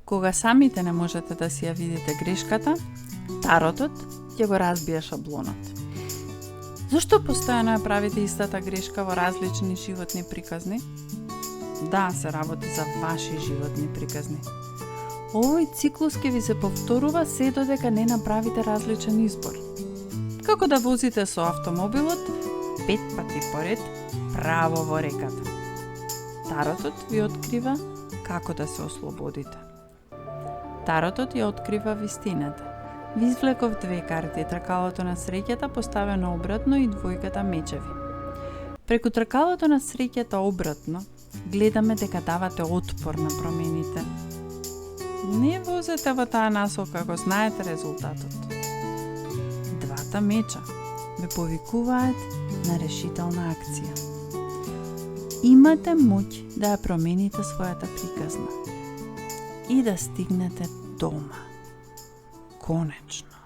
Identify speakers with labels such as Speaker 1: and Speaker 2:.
Speaker 1: Кога самите не можете да си ја видите грешката, таротот ќе го разбие шаблонот. Зошто постојано ја правите истата грешка во различни животни приказни? Да, се работи за ваши животни приказни. Овој циклус ќе ви се повторува се додека не направите различен избор. Како да возите со автомобилот 5 пати поред право во реката. Таротот ви открива како да се ослободите. Таротот ја открива вистината. Ви извлеков 2 карти, тркалото на среќата поставено обратно и двојката мечеви. Преку тркалото на среќата обратно, гледаме дека давате отпор на промените. Не возете во таа насока ако знаете резултатот. Двата меча ве повикуваат на решителна акција. Имате моќ да ја промените својата приказна и да стигнете дома. Конечно.